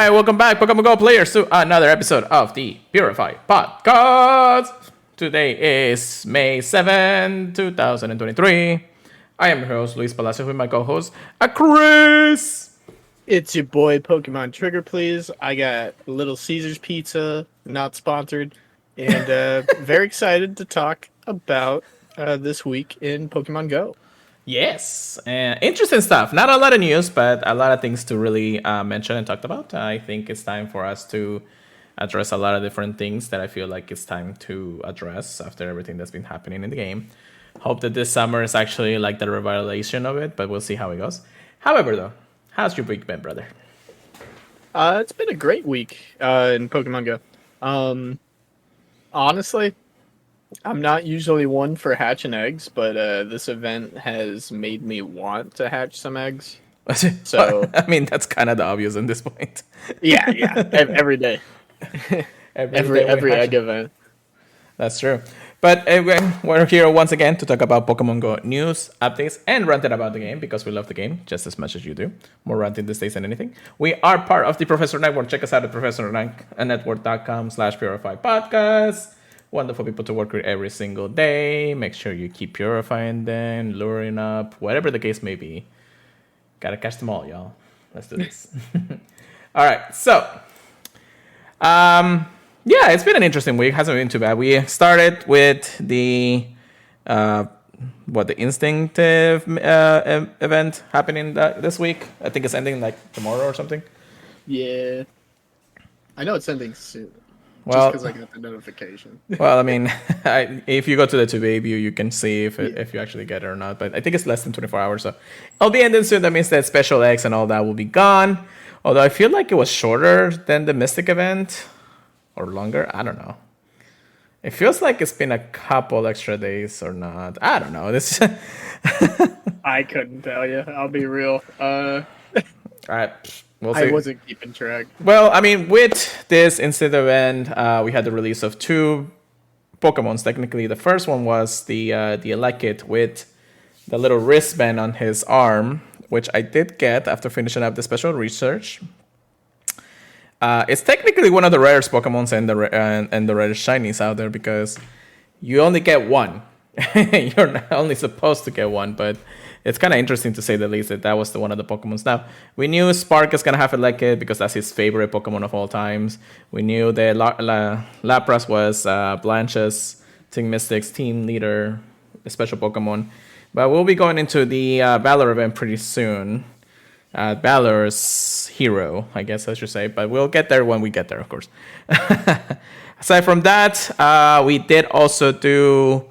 Hi, welcome back, Pokemon Go players, to another episode of the Purified Podcast. Today is May 7, 2023. I am your host, Luis Palacios, with my co-host, Chris. It's your boy Pokemon Trigger, please. I got Little Caesars Pizza, not sponsored, and very excited to talk about this week in Pokemon Go. Yes, interesting stuff. Not a lot of news, but a lot of things to really mention and talk about. I think it's time for us to address a lot of different things that I feel like it's time to address after everything that's been happening in the game. Hope that this summer is actually like the revitalization of it, but we'll see how it goes. However, though, how's your week been, brother? It's been a great week in Pokemon Go. Honestly, I'm not usually one for hatching eggs, but this event has made me want to hatch some eggs. So I mean, that's kind of the obvious at this point. yeah, every day, every egg event. That's true. But we're here once again to talk about Pokemon Go news, updates, and ranting about the game because we love the game just as much as you do. More ranting these days than anything. We are part of the Professor Network. Check us out at professornetwork.com/purified podcast. Wonderful people to work with every single day. Make sure you keep purifying them, luring up, whatever the case may be. Gotta catch them all, y'all. Let's do this. All right, so yeah, it's been an interesting week. Hasn't been too bad. We started with the the instinctive event happening this week. I think it's ending like tomorrow or something. Yeah, I know it's ending soon. Well, just because I got the notification. Well, I mean, if you go to the two-day view, you can see if you actually get it or not. But I think it's less than 24 hours, so it'll be ending soon. That means that special X and all that will be gone. Although I feel like it was shorter than the Mystic event, or longer. I don't know. It feels like it's been a couple extra days or not. I don't know. This. I couldn't tell you. I'll be real. All right. I wasn't keeping track. Well, I mean, with this instant event, we had the release of two Pokemons. Technically, the first one was the Elekid with the little wristband on his arm, which I did get after finishing up the special research. It's technically one of the rarest Pokemons and the rarest shinies out there because you only get one. You're not only supposed to get one, but it's kind of interesting to say the least that was one of the Pokemons. Now, we knew Spark is going to have a Elekid because that's his favorite Pokemon of all times. We knew that Lapras was Blanche's Team Mystics team leader, a special Pokemon. But we'll be going into the Valor event pretty soon. Valor's hero, I guess I should say. But we'll get there when we get there, of course. Aside from that, we did also do,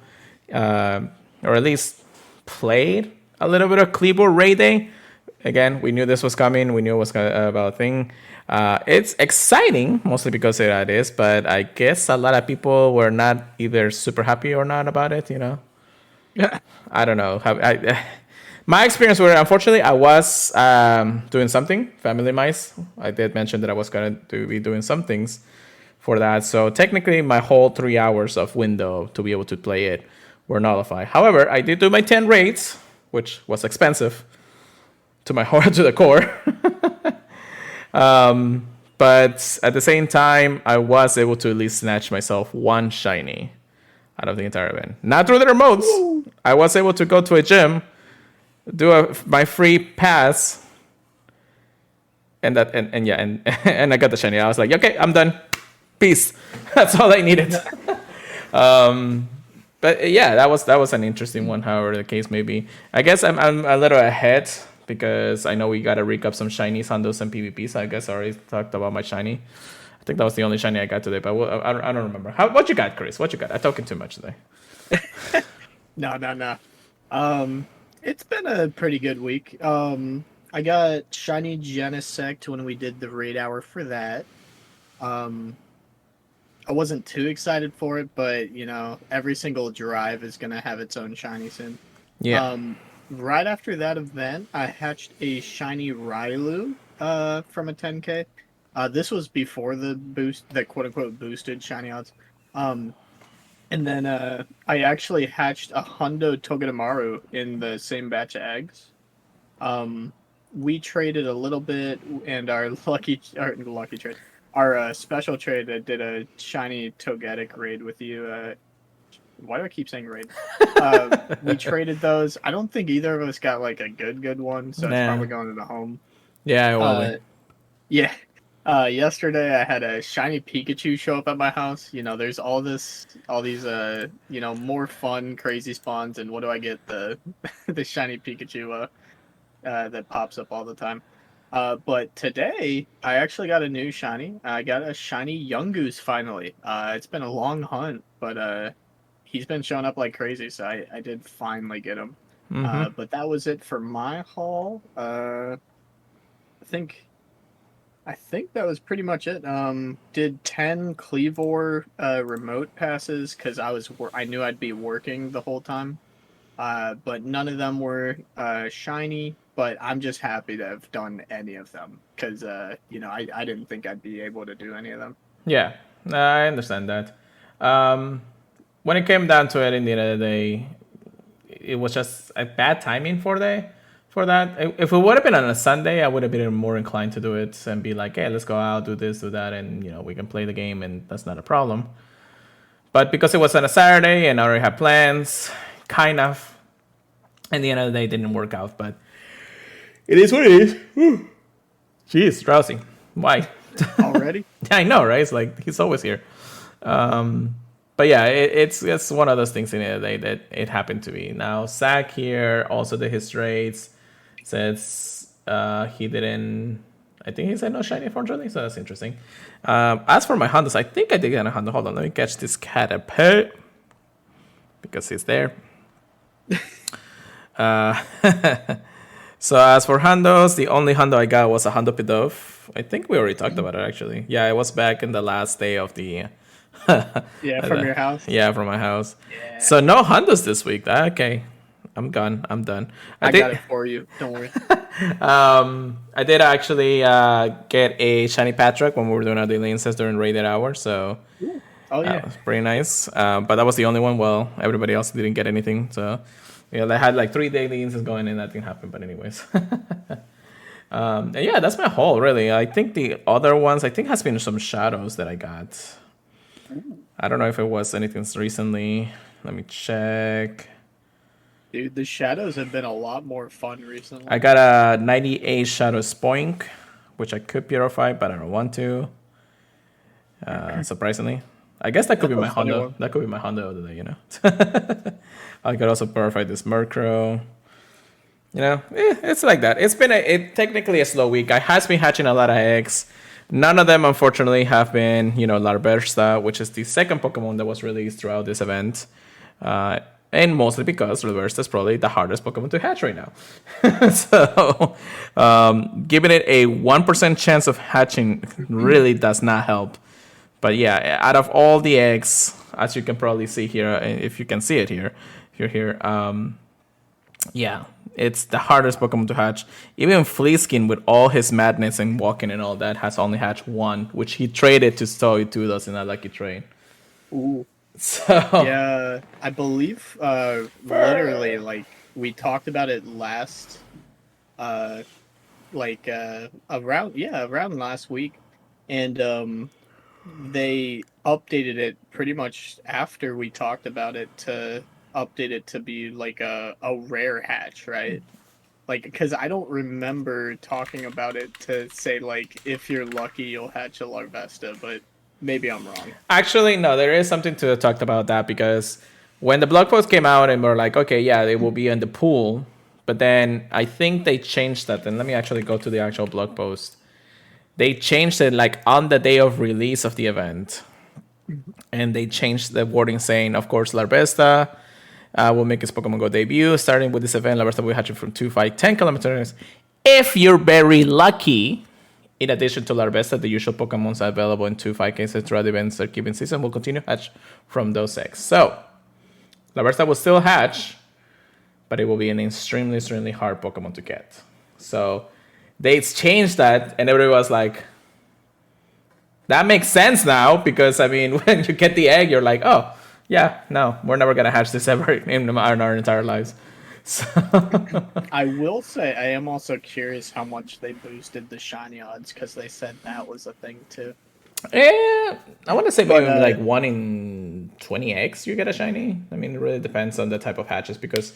or at least played, a little bit of Kleavor Ray Day. Again, we knew this was coming. We knew it was about a thing. It's exciting, mostly because it is, but I guess a lot of people were not either super happy or not about it, you know? Yeah. I don't know. My experience with it, unfortunately, I was doing something, Family Mice. I did mention that I was going to be doing some things for that. So technically, my whole 3 hours of window to be able to play it were nullified. However, I did do my 10 raids, which was expensive to my heart, to the core. But at the same time, I was able to at least snatch myself one shiny out of the entire event. Not through the remotes. Woo! I was able to go to a gym, do my free pass, and I got the shiny. I was like, okay, I'm done. Peace. That's all I needed. But yeah, that was an interesting one. However, the case may be, I guess I'm a little ahead because I know we gotta rig up some shinies on those and PvPs. I guess I already talked about my shiny. I think that was the only shiny I got today, but I don't remember. What you got, Chris? What you got? I'm talking too much today. No. It's been a pretty good week. I got shiny Genesect when we did the raid hour for that. I wasn't too excited for it, but you know, every single drive is gonna have its own shiny soon. Yeah. Right after that event, I hatched a shiny Railu from a 10K. This was before the quote unquote boosted shiny odds. And then I actually hatched a Hundo Togedemaru in the same batch of eggs. we traded a little bit, and lucky trade, our special trade did a shiny Togetic raid with you. Why do I keep saying raid? We traded those. I don't think either of us got like a good one, so it's Nah. probably going to the home. Yeah, well, Uh, yeah. Yesterday I had a shiny Pikachu show up at my house. You know, there's all these, more fun, crazy spawns, and what do I get? The the shiny Pikachu that pops up all the time. But today I actually got a new shiny. I got a shiny Yungoos finally. It's been a long hunt, but he's been showing up like crazy, so I did finally get him. mm-hmm. But that was it for my haul. I think I think that was pretty much it. Did 10 Cleavor remote passes because I knew I'd be working the whole time. But none of them were shiny. But I'm just happy to have done any of them because I didn't think I'd be able to do any of them. Yeah, I understand that. Um, when it came down to it, in the end of the day, it was just a bad timing for that. If it would have been on a Sunday, I would have been more inclined to do it and be like, "Hey, let's go out, do this, do that, and we can play the game, and that's not a problem." But because it was on a Saturday and I already had plans, kind of, in the end of the day, it didn't work out. But it is what it is. Whew. Jeez, drowsy. Why? Already? I know, right? It's like he's always here. But yeah, it's one of those things in the end of the day that it happened to be. Now, Zach here also did his trades. Says he didn't. I think he said no shiny fortunately, so that's interesting. As for my Hondas, I think I did get a Honda. Hold on, let me catch this cat a pet because he's there. Uh, so as for Hondos, the only Hondo I got was a Hondo Pidove. I think we already talked about it actually. Yeah, it was back in the last day of the. Yeah, from your house? Yeah, from my house. Yeah. So no Hondas this week. Okay, I'm gone. I'm done. I got it for you. Don't worry. I did actually get a shiny Patrick when we were doing our daily instance during rated hour, so Oh that yeah. was pretty nice. But that was the only one. Well, everybody else didn't get anything, so yeah, they had like 3 daily instances going and nothing happened. But anyways, and yeah, that's my haul really. I think the other ones, I think has been some shadows that I got. I don't know if it was anything recently. Let me check. Dude, the shadows have been a lot more fun recently. I got a 98 Shadow Spoink, which I could purify, but I don't want to. Surprisingly, I guess that could be my Honda. That could be my Honda of the day, I could also purify this Murkrow. It's like that. It's been technically a slow week. I has been hatching a lot of eggs. None of them, unfortunately, have been, Larbersta, which is the second Pokemon that was released throughout this event. And mostly because Larbersta is probably the hardest Pokemon to hatch right now. So, giving it a 1% chance of hatching really does not help. But yeah, out of all the eggs, as you can probably see here, if you can see it here, if you're here, yeah, it's the hardest Pokemon to hatch. Even Fleaskin, with all his madness and walking and all that, has only hatched one, which he traded to Stoy 2 in a lucky trade. Ooh. So yeah, I believe literally like we talked about it last around last week, and they updated it pretty much after we talked about it to update it to be like a rare hatch, right? Like, because I don't remember talking about it to say like if you're lucky you'll hatch a Larvesta, but maybe I'm wrong. Actually, no, there is something to talk about that, because when the blog post came out and we're like, okay, yeah, they will be in the pool, but then I think they changed that. And let me actually go to the actual blog post. They changed it like on the day of release of the event, and they changed the wording saying, of course, Larvesta will make its Pokemon Go debut. Starting with this event, Larvesta will hatch from 10 kilometers. If you're very lucky. In addition to Larvesta, the usual Pokemons available in 2-5 cases throughout the event's keeping season will continue to hatch from those eggs. So, Larvesta will still hatch, but it will be an extremely, extremely hard Pokemon to get. So, they changed that, and everybody was like, that makes sense now, because, I mean, when you get the egg, you're like, oh, yeah, no, we're never going to hatch this ever in our entire lives. So I will say I am also curious how much they boosted the shiny odds because they said that was a thing too. yeah, I want to say But maybe like 1 in 20 eggs you get a shiny. I mean, it really depends on the type of hatches because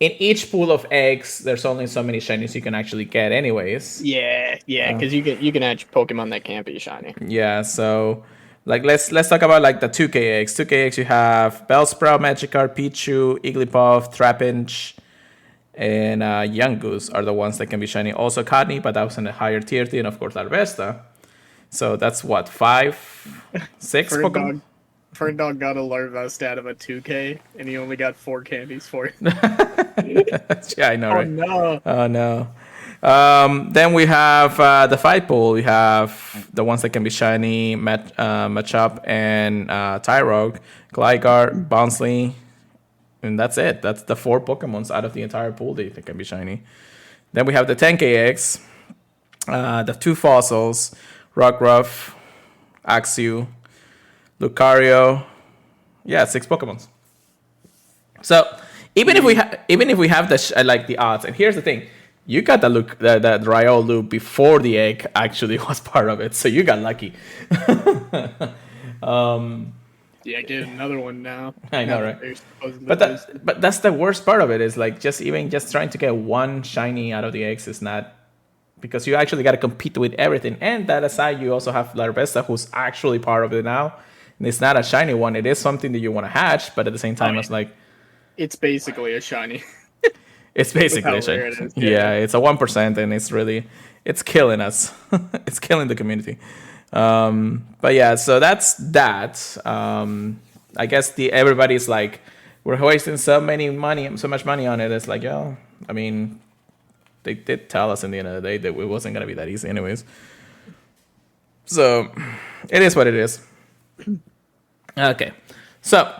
in each pool of eggs, there's only so many shinies you can actually get, anyways. yeah, because you can hatch Pokemon that can't be shiny. Yeah, so like let's talk about like the 2K eggs. 2K eggs you have Bellsprout, Magikarp, Pichu, Igglybuff, Trapinch, and Young Goose are the ones that can be shiny. Also Cottonee, but that was in a higher tier, and of course Larvesta. So that's what, five, six Pokemon? Ferndog Ferndog got a Larvest out of a 2K, and he only got 4 candies for it. Yeah, I know, Oh right? no! Oh no. Then we have the fight pool. We have the ones that can be shiny, Machop and Tyrogue, Gligar, Bouncely, and that's it. That's the 4 Pokemons out of the entire pool that can be shiny. Then we have the 10K eggs, the 2 fossils, Rockruff, Axew, Lucario. Yeah, 6 Pokemons. So even if we have the like the odds, and here's the thing, you got the Ryo loop before the egg actually was part of it, so you got lucky. Yeah, get another one now. I know, Now that right? they're supposedly But boosted. that's the worst part of it is like just trying to get one shiny out of the eggs is not, because you actually got to compete with everything. And that aside, you also have Larvesta, who's actually part of it now. And it's not a shiny one. It is something that you want to hatch, but at the same Oh, time, it's like it's basically a shiny. it's With how basically a shiny. rare it is. Yeah, it's a 1%, and it's killing us. It's killing the community. But yeah, so that's that. I guess everybody's like, we're wasting so much money on it. It's like, yo, I mean, they did tell us in the end of the day that it wasn't gonna be that easy, anyways. So it is what it is. Okay, so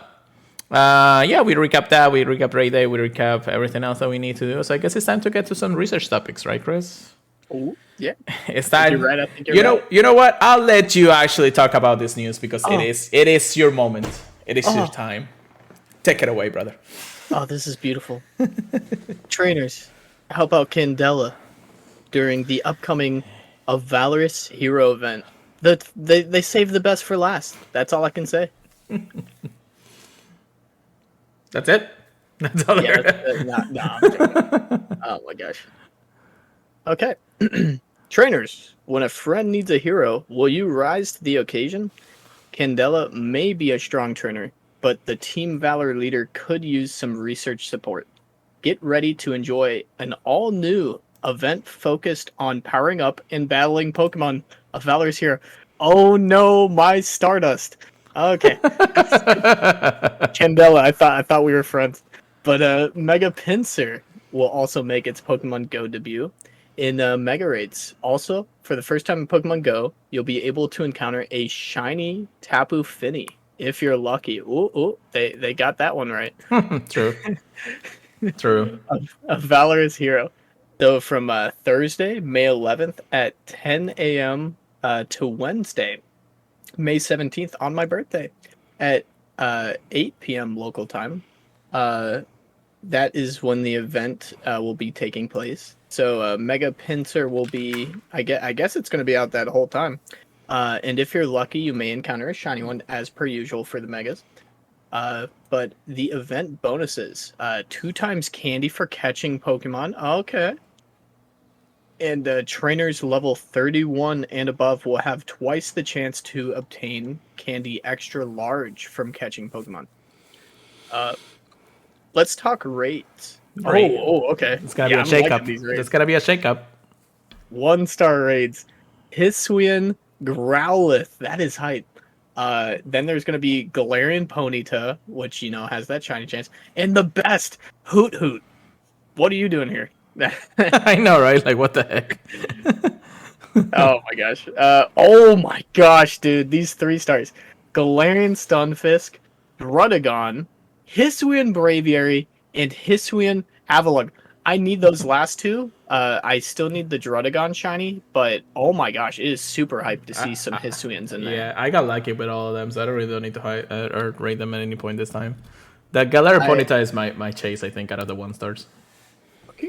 yeah, we recap that. We recap Raid Day. We recap everything else that we need to do. So I guess it's time to get to some research topics, right, Chris? Oh, yeah. It's time. You're right. I think you're right. You know what? I'll let you actually talk about this news because Oh. it is your moment. It is your time. Take it away, brother. Oh, this is beautiful. Trainers, how about Candela during the upcoming Valorous Hero event? They saved the best for last. That's all I can say. That's it. That's all. Yeah, there. nah, I'm joking. Oh my gosh. Okay. Trainers, when a friend needs a hero, will you rise to the occasion? Candela may be a strong trainer, but the Team Valor leader could use some research support. Get ready to enjoy an all-new event focused on powering up and battling Pokemon. A Valor's hero. Oh no, my Stardust. Okay. Candela, I thought we were friends. But Mega Pinsir will also make its Pokemon Go debut in Mega Raids. Also, for the first time in Pokemon Go, you'll be able to encounter a shiny Tapu Fini if you're lucky. Ooh, they got that one right. True. True. A Valorous hero. So from Thursday, May 11th at 10 a.m. To Wednesday, May 17th on my birthday at 8 p.m. local time. That is when the event will be taking place. So Mega Pinsir will be, I guess it's going to be out that whole time. And if you're lucky, you may encounter a shiny one as per usual for the Megas. But the event bonuses, 2 times candy for catching Pokemon. Okay. And trainers level 31 and above will have twice the chance to obtain candy extra large from catching Pokemon. Let's talk rates. Rate. Okay. It's gotta be a shakeup. It's gotta be a shakeup. 1-star raids. Hisuian Growlithe. That is hype. Then there's going to be Galarian Ponyta, which, has that shiny chance. And the best, Hoot Hoot. What are you doing here? I know, right? Like, what the heck? Oh my gosh. Oh my gosh, dude. These 3 stars. Galarian Stunfisk, Druddigon, Hisuian Braviary, and Hisuian Avalugg. I need those last 2. I still need the Druddigon shiny, but oh my gosh, it is super hyped to see some Hisuians in there. Yeah, I got lucky with all of them, so I don't need to hide or rate them at any point this time. The Galera I Ponyta is my chase, I think, out of the 1 stars.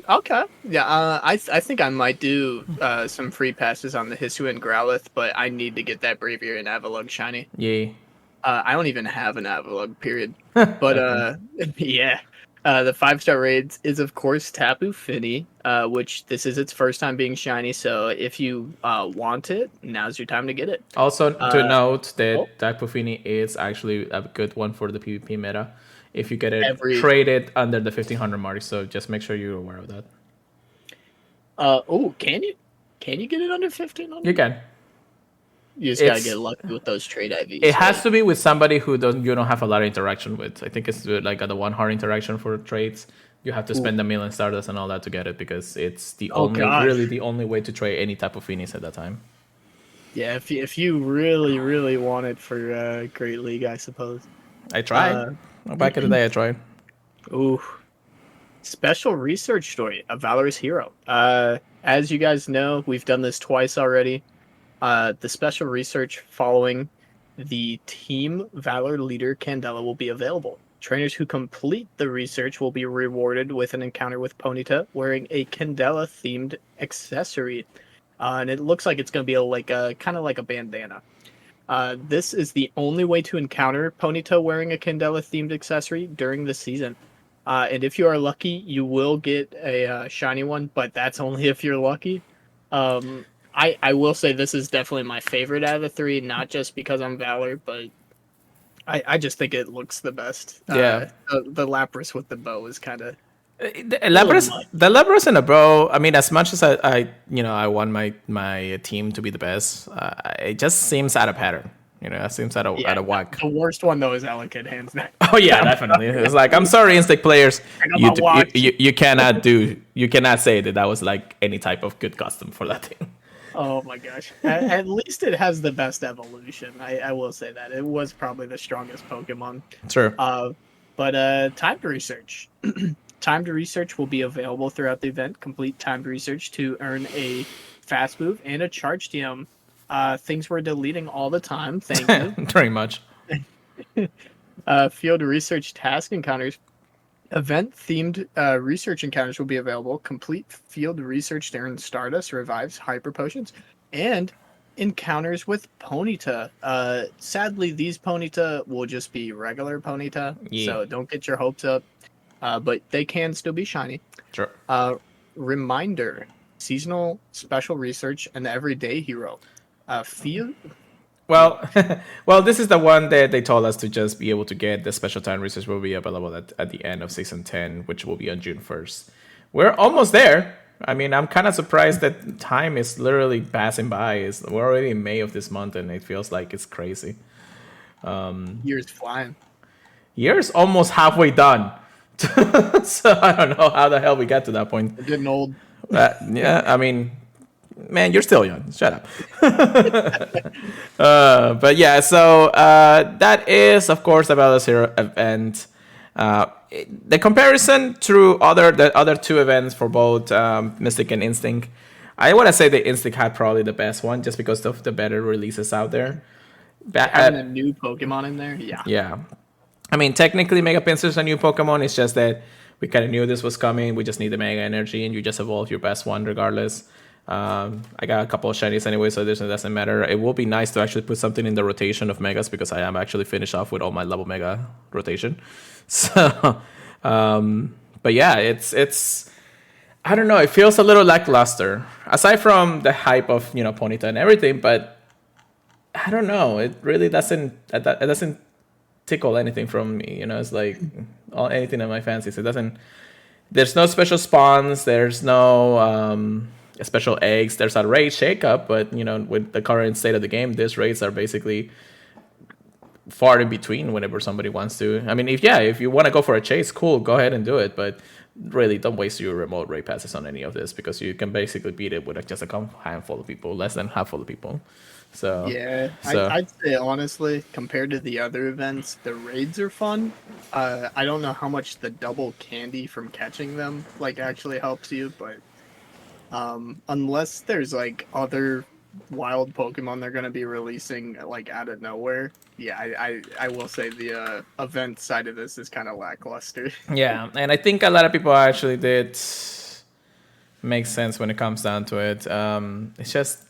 okay. Yeah, I think I might do some free passes on the Hisu and Growlithe, but I need to get that Braviary and Avalugg shiny. Yay. I don't even have an Avalugg, period. But That one. yeah. The 5-star raids is of course Tapu Fini, which this is its first time being shiny. So if you want it, now's your time to get it. Also, to note Oh, that Tapu Fini is actually a good one for the PvP meta if you get it every traded under the 1500 mark. So just make sure you're aware of that. oh, can you get it under You 1500? can. You just gotta It's get lucky with those trade it IVs, has right? to be with somebody who don't you don't have a lot of interaction with. I think it's like the one hard interaction for trades. You have to Ooh. spend a million stardust and all that to get it because it's the Oh only really gosh. the only way to trade any type of finis at that time. Yeah, if you really want it for Great League, I suppose. I tried. Uh Back in the day I tried. ooh. Special research story, a Valorous hero. As you guys know, we've done this twice already. The special research following the Team Valor leader Candela will be available. Trainers who complete the research will be rewarded with an encounter with Ponyta wearing a Candela themed accessory. And it looks like it's going to be like a kind of like a bandana. This is the only way to encounter Ponyta wearing a Candela themed accessory during the season. And if you are lucky, you will get a shiny one, but that's only if you're lucky. I will say this is definitely my favorite out of the three, not just because I'm Valor, but I just think it looks the best. Yeah. The Lapras with the bow is kind of The a little Lapras, much. the Lapras and the Bro. I mean, as much as I want my team to be the best, it just seems out of pattern. It seems out Yeah, of whack. the worst one though is Elikid, hands down. Oh yeah, definitely. It's like I'm sorry, Instinct players, I got my watch. you cannot say that was like any type of good custom for that thing. Oh my gosh. At least it has the best evolution. I will say that. It was probably the strongest Pokemon. Sure. But time to research. Time to research will be available throughout the event. Complete timed research to earn a fast move and a charge TM. Things we're deleting all the time. Thank you. Very much. Field research task encounters. Event themed research encounters will be available. Complete field research to earn Stardust, revives, hyper potions, and encounters with Ponyta. Sadly, these Ponyta will just be regular Ponyta, Yeah. so don't get your hopes up. But they can still be shiny. Sure. Reminder: seasonal special research and the everyday hero. Field. Well, well, this is the one that they told us to just be able to get. The special time research will be available at the end of season 10, which will be on June 1st. We're almost there. I mean, I'm kind of surprised that time is literally passing by. We're already in May of this month, and it feels like it's crazy. Years flying. Year's almost halfway done. So I don't know how the hell we got to that point. We're getting old. Yeah, I mean, man, you're still young. Shut up. But yeah, so that is, of course, the Valorous Hero event. The comparison to the other two events for both Mystic and Instinct, I want to say the Instinct had probably the best one just because of the better releases out there. Having a new Pokemon in there, yeah. Yeah. I mean, technically, Mega Pinsir's a new Pokemon. It's just that we kind of knew this was coming. We just need the Mega Energy, and you just evolve your best one regardless. I got a couple of shinies anyway, so it doesn't matter. It will be nice to actually put something in the rotation of Megas because I am actually finished off with all my level Mega rotation. So, but yeah, it's I don't know. It feels a little lackluster aside from the hype of Ponyta and everything, but I don't know. It really it doesn't tickle anything from me. It's like anything in my fancies. It doesn't. There's no special spawns. There's no special eggs. There's a raid shakeup, but with the current state of the game, these raids are basically far in between whenever somebody wants to. I mean, if you want to go for a chase, cool, go ahead and do it. But really, don't waste your remote raid passes on any of this because you can basically beat it with just a handful of people, less than half full of people. So yeah, I'd say honestly, compared to the other events, the raids are fun. I don't know how much the double candy from catching them actually helps you, but unless there's other wild Pokemon they're gonna be releasing like out of nowhere. Yeah, I will say the event side of this is kind of lackluster. Yeah, and I think a lot of people actually did make sense when it comes down to it. It's just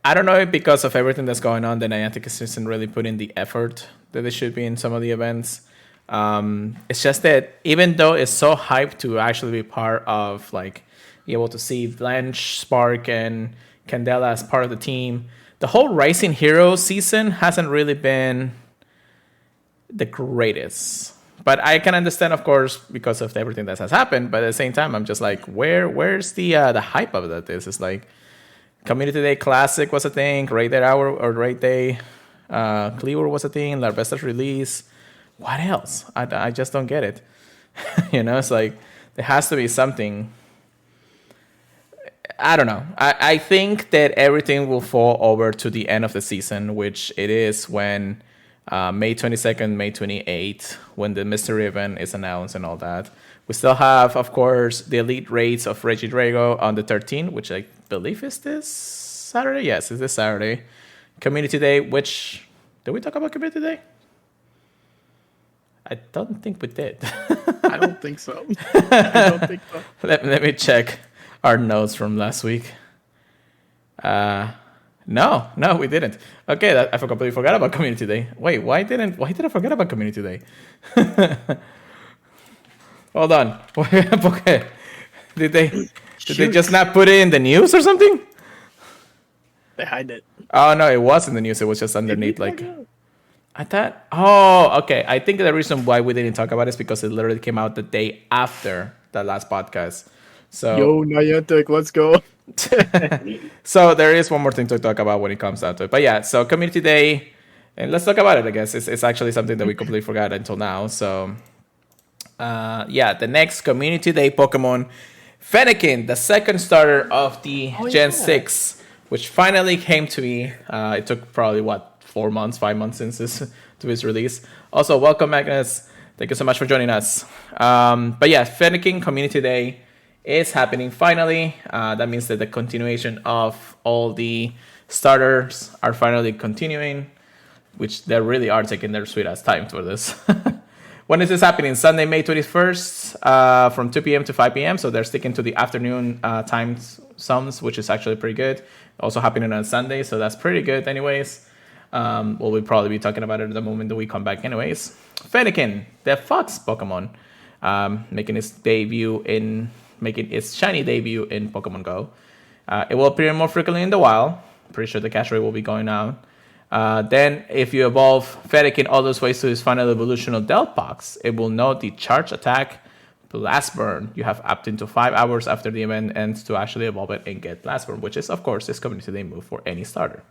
I don't know if because of everything that's going on, the Niantic isn't really putting the effort that they should be in some of the events. It's just that even though it's so hyped to actually be part of, like, be able to see Blanche, Spark, and Candela as part of the team, the whole Rising Hero season hasn't really been the greatest. But I can understand, of course, because of everything that has happened. But at the same time, I'm just like, where's the hype of that? This is like Community Day Classic was a thing, Raid Day Hour or Raid Day, Cleaver was a thing, Larvesta's release. What else? I just don't get it. It's like there has to be something. I don't know. I think that everything will fall over to the end of the season, which it is when May 22nd, May 28th, when the mystery event is announced and all that. We still have, of course, the elite raids of Regidrago on the 13th, which I believe is this Saturday. Yes, it's this Saturday. Community Day, which... Did we talk about Community Day? I don't think we did. I don't think so. I don't think so. Let me check our notes from last week. No, we didn't. Okay, I completely forgot about Community Day. Wait, why did I forget about Community Day? Hold on. Okay. Did they just not put it in the news or something? They hide it. Oh no, it was in the news. It was just underneath, like. I thought. Oh, okay. I think the reason why we didn't talk about it is because it literally came out the day after the last podcast. So. Yo, Niantic, let's go. So there is one more thing to talk about when it comes down to it. But yeah, so Community Day, and let's talk about it. I guess it's actually something that we completely forgot until now. So. Yeah, the next Community Day Pokemon, Fennekin, the second starter of the Gen 6, which finally came to me. It took probably, 5 months since to his release. Also, welcome, Magnus. Thank you so much for joining us. But yeah, Fennekin Community Day is happening finally. That means that the continuation of all the starters are finally continuing, which they really are taking their sweet ass time for this. When is this happening? Sunday, May 21st, from 2 p.m. to 5 p.m. So they're sticking to the afternoon time zones, which is actually pretty good. Also happening on Sunday, so that's pretty good anyways. We'll probably be talking about it at the moment that we come back anyways. Fennekin, the Fox Pokemon, making its shiny debut in Pokemon Go. It will appear more frequently in the wild. Pretty sure the catch rate will be going down. Then, if you evolve Fennekin all those ways to its final evolution of Delphox, it will know the charge attack Blast Burn. You have up into 5 hours after the event ends to actually evolve it and get Blast Burn, which is, of course, this Community Day move for any starter.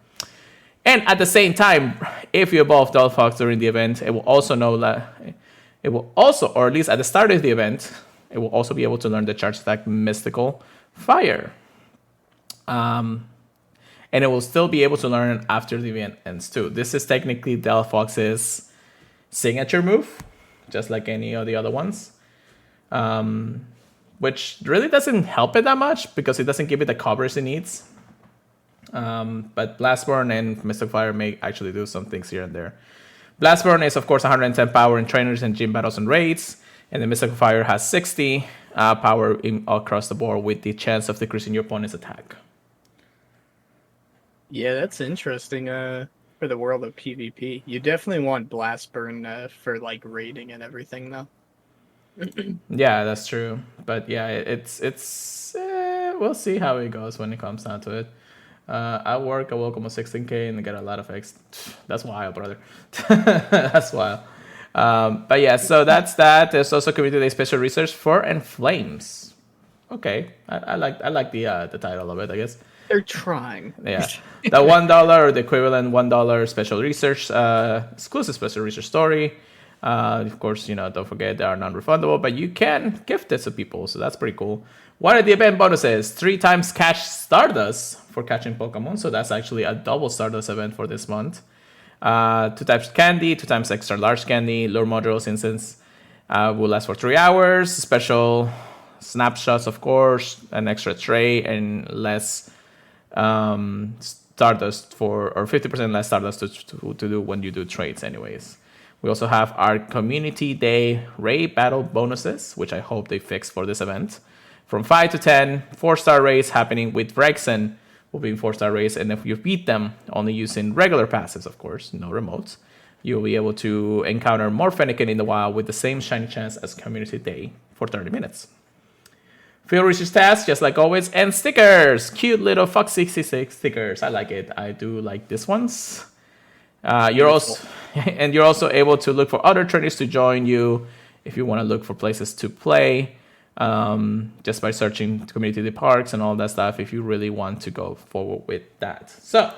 And at the same time, if you evolve Delphox during the event, it will also know that it will also, or at least at the start of the event, it will also be able to learn the charge attack Mystical Fire. And it will still be able to learn after the event ends too. This is technically Delphox's signature move, just like any of the other ones. Which really doesn't help it that much because it doesn't give it the coverage it needs. But Blastburn and Mystic Fire may actually do some things here and there. Blastburn is, of course, 110 power in trainers and gym battles and raids. And the Mystic Fire has 60 power across the board with the chance of decreasing your opponent's attack. Yeah, that's interesting for the world of PvP. You definitely want Blast Burn for like raiding and everything though. Yeah, that's true. But yeah, it's we'll see how it goes when it comes down to it. At work, I work almost 16K and get a lot of X. That's wild, brother. That's wild. But yeah, so that's that. There's also Community Day special research for Enflames. Okay, I like the title of it, I guess. They're trying. Yeah, the $1 or the equivalent $1 special research, exclusive special research story. Of course, don't forget they are non-refundable, but you can gift it to people, so that's pretty cool. One of the event bonuses: 3 times catch Stardust for catching Pokemon, so that's actually a double Stardust event for this month. 2 times candy, 2 times extra large candy. Lure modules instance will last for 3 hours. Special snapshots, of course, an extra tray and less Stardust or 50% less Stardust to do when you do trades anyways. We also have our Community Day raid battle bonuses, which I hope they fix for this event. From 5 to 10, 4-star raids happening with Rexen will be in 4-star raids, and if you beat them only using regular passes, of course, no remotes, you'll be able to encounter more Fennekin in the wild with the same shiny chance as Community Day for 30 minutes. Field research tasks, just like always, and stickers! Cute little Fox 66 stickers. I like it. I do like this ones. You're also able to look for other trainees to join you if you want to look for places to play, just by searching community parks and all that stuff if you really want to go forward with that. So,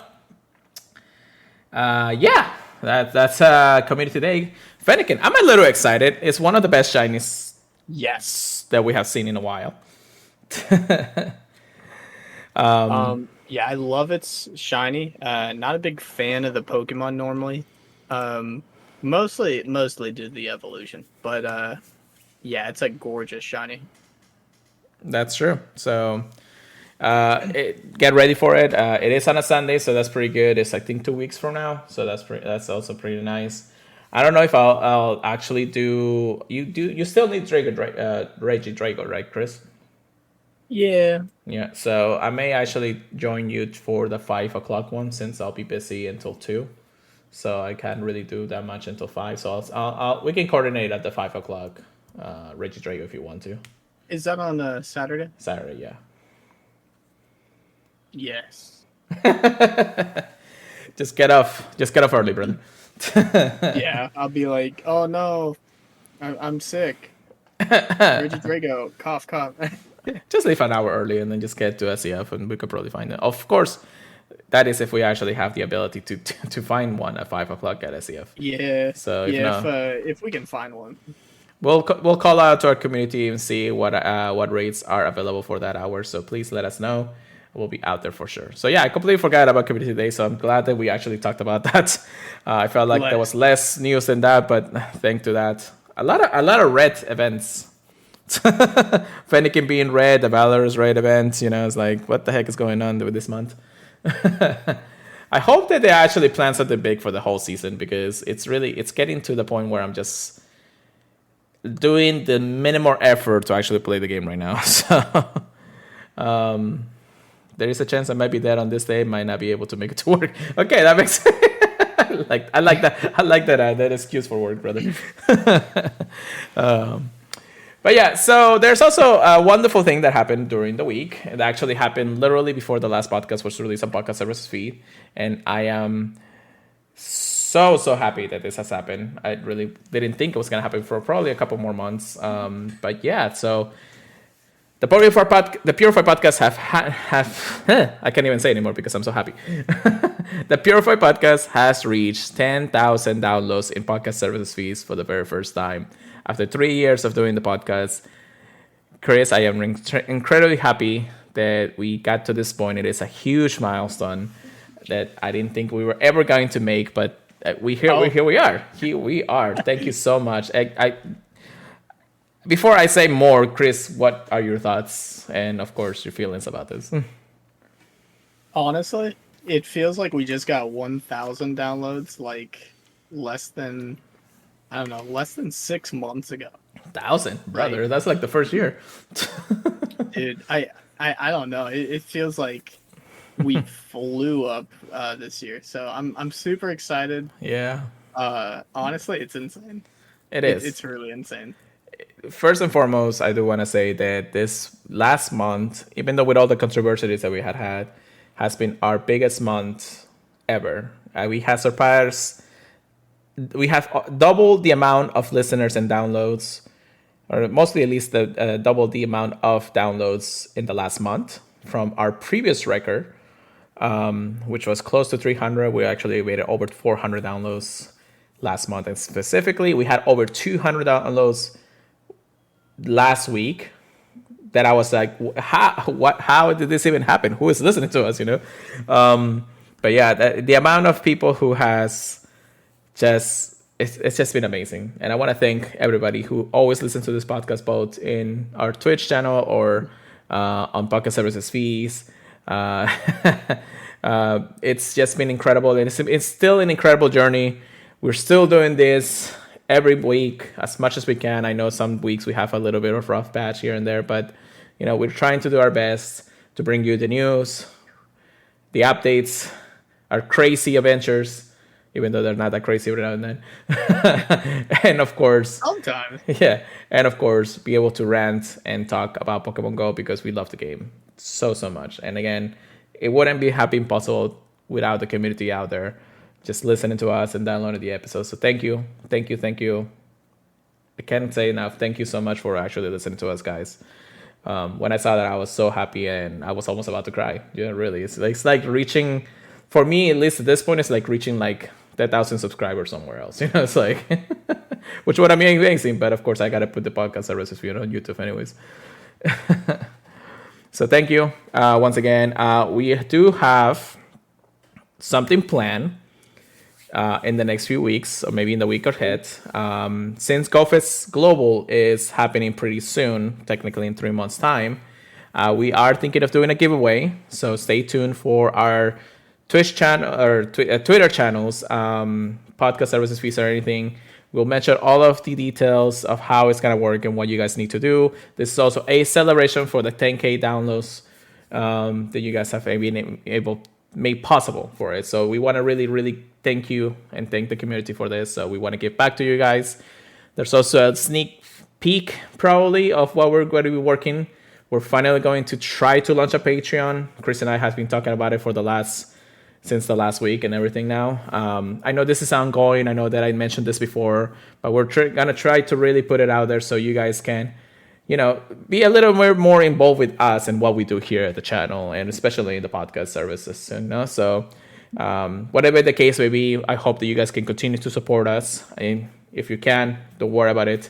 that's Community Day. Fennekin, I'm a little excited. It's one of the best shinies that we have seen in a while. Yeah, I love its shiny. Not a big fan of the Pokemon normally. Mostly due to the evolution. But yeah, it's a gorgeous shiny. That's true. So get ready for it. It is on a Sunday, so that's pretty good. It's I think 2 weeks from now, so that's also pretty nice. I don't know if I'll actually do. You still need Regidrago, right, Chris? Yeah. Yeah. So I may actually join you for the 5 o'clock one since I'll be busy until 2. So I can't really do that much until 5. So we can coordinate at the 5 o'clock Regidrago if you want to. Is that on Saturday? Saturday, yeah. Yes. Just get off early, brother. Yeah, I'll be like, oh no, I'm sick. Regidrago, cough. Just leave an hour early and then just get to SEF and we could probably find it. Of course, that is if we actually have the ability to find one at 5 o'clock at SEF. Yeah. So if we can find one, we'll call out to our community and see what rates are available for that hour. So please let us know. We'll be out there for sure. So yeah, I completely forgot about Community Day, so I'm glad that we actually talked about that. I felt like there was less news than that, but thanks to that, a lot of red events. Fennekin being red, the Valorous red events. It's like, what the heck is going on with this month? I hope that they actually plan something big for the whole season because it's getting to the point where I'm just doing the minimal effort to actually play the game right now. So. There is a chance I might be dead on this day. Might not be able to make it to work. Okay, that makes sense. I like that excuse for work, brother. But yeah, so there's also a wonderful thing that happened during the week. It actually happened literally before the last podcast was released on Podcast Services feed, and I am so happy that this has happened. I really didn't think it was gonna happen for probably a couple more months. But yeah, so. The Purified podcast have I can't even say anymore because I'm so happy. The Purified podcast has reached 10,000 downloads in podcast services fees for the very first time. After 3 years of doing the podcast, Chris, I am incredibly happy that we got to this point. It is a huge milestone that I didn't think we were ever going to make, but here we are. Thank you so much. Before I say more, Chris, what are your thoughts and, of course, your feelings about this? Honestly, it feels like we just got 1,000 downloads, like less than 6 months ago. 1,000, brother. That's like the first year. Dude, I don't know. It feels like we flew up this year. So I'm super excited. Yeah. Honestly, it's insane. It is. It's really insane. First and foremost, I do want to say that this last month, even though with all the controversies that we had, has been our biggest month ever. We have doubled the amount of listeners and downloads, or mostly at least double the amount of downloads in the last month from our previous record, which was close to 300. We actually made it over 400 downloads last month, and specifically, we had over 200 downloads last week that I was like, how did this even happen? Who is listening to us, But yeah, the amount of people who has it's just been amazing. And I want to thank everybody who always listens to this podcast, both in our Twitch channel or on Podcast Services fees. It's just been incredible, and it's still an incredible journey. We're still doing this every week as much as we can. I know some weeks we have a little bit of rough patch here and there, but we're trying to do our best to bring you the news, the updates, our crazy adventures, even though they're not that crazy every now and then. And of course, Sometimes. yeah, and of course, be able to rant and talk about Pokemon Go because we love the game so much. And again, it wouldn't be happy impossible without the community out there just listening to us and downloading the episodes. So thank you. I can't say enough. Thank you so much for actually listening to us, guys. When I saw that, I was so happy and I was almost about to cry. Yeah, really. It's like reaching, for me, at least at this point, it's like reaching like 10,000 subscribers somewhere else. It's like, which would be amazing. But of course, I got to put the podcast services on YouTube anyways. So thank you once again. We do have something planned in the next few weeks, or maybe in the week ahead. Since GoFest Global is happening pretty soon, technically in 3 months' time, we are thinking of doing a giveaway. So stay tuned for our Twitch channel or Twitter channels, podcast services fees or anything. We'll mention all of the details of how it's going to work and what you guys need to do. This is also a celebration for the 10K downloads that you guys have been able made possible for it. So we want to really thank you and thank the community for this. So we want to give back to you guys. There's also a sneak peek probably of what we're going to be working. We're finally going to try to launch a Patreon. Chris and I have been talking about it since the last week and everything now. I know this is ongoing. I know that I mentioned this before, but we're going to try to really put it out there so you guys can, be a little more involved with us and what we do here at the channel, and especially in the podcast services. So whatever the case may be, I hope that you guys can continue to support us. And if you can, don't worry about it.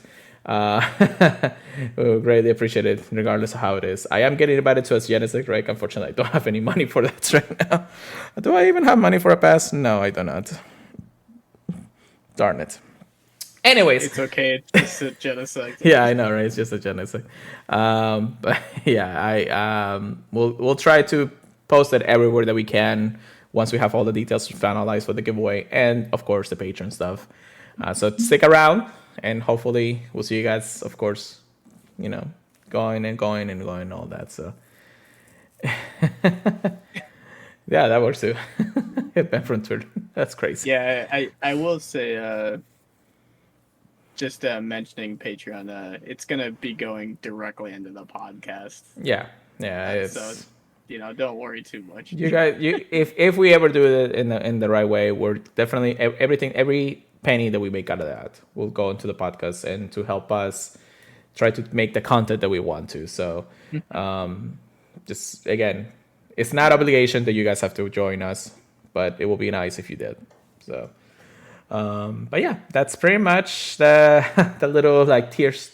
We'll greatly appreciate it regardless of how it is. I am getting invited to a Genesis, right? Unfortunately, I don't have any money for that right now. Do I even have money for a pass? No, I do not. Darn it. Anyways, It's okay. It's a genocide. yeah, I know, right? It's just a genocide. But yeah, we'll try to post it everywhere that we can once we have all the details finalized for the giveaway and of course the Patreon stuff. So stick around and hopefully we'll see you guys, of course, going and all that. So yeah, that works too. Hit Ben from Twitter. That's crazy. Yeah, I will say, just mentioning Patreon, it's gonna be going directly into the podcast. Yeah. It's, so don't worry too much. you guys, if we ever do it in the right way, we're definitely every penny that we make out of that will go into the podcast and to help us try to make the content that we want to. So just again, it's not obligation that you guys have to join us, but it will be nice if you did. So but yeah, that's pretty much the little like tears.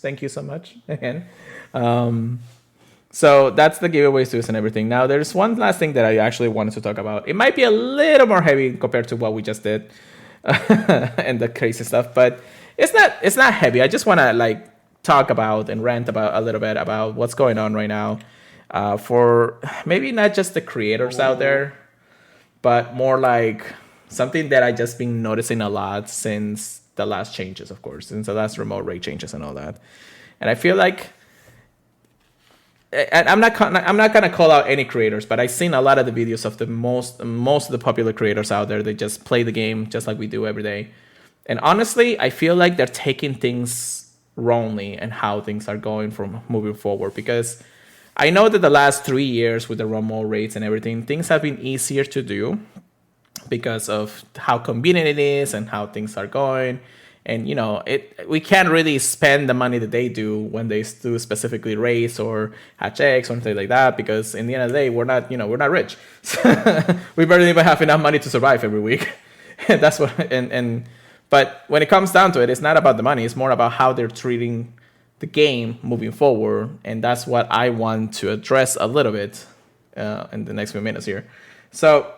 Thank you so much again. So that's the giveaways to us and everything. Now there's one last thing that I actually wanted to talk about. It might be a little more heavy compared to what we just did and the crazy stuff, but it's not heavy. I just want to like talk about and rant about a little bit about what's going on right now for maybe not just the creators out there, but more like something that I just been noticing a lot since the last changes, of course, since the last remote rate changes and all that. And I feel like, and I'm not gonna call out any creators, but I've seen a lot of the videos of the most of the popular creators out there. They just play the game just like we do every day. And honestly, I feel like they're taking things wrongly and how things are going from moving forward, because I know that the last 3 years with the remote rates and everything, things have been easier to do because of how convenient it is and how things are going. And we can't really spend the money that they do when they do specifically race or hatch eggs or something like that, because in the end of the day, we're not rich. We barely even have enough money to survive every week. That's what. But when it comes down to it, it's not about the money. It's more about how they're treating the game moving forward, and that's what I want to address a little bit in the next few minutes here. So,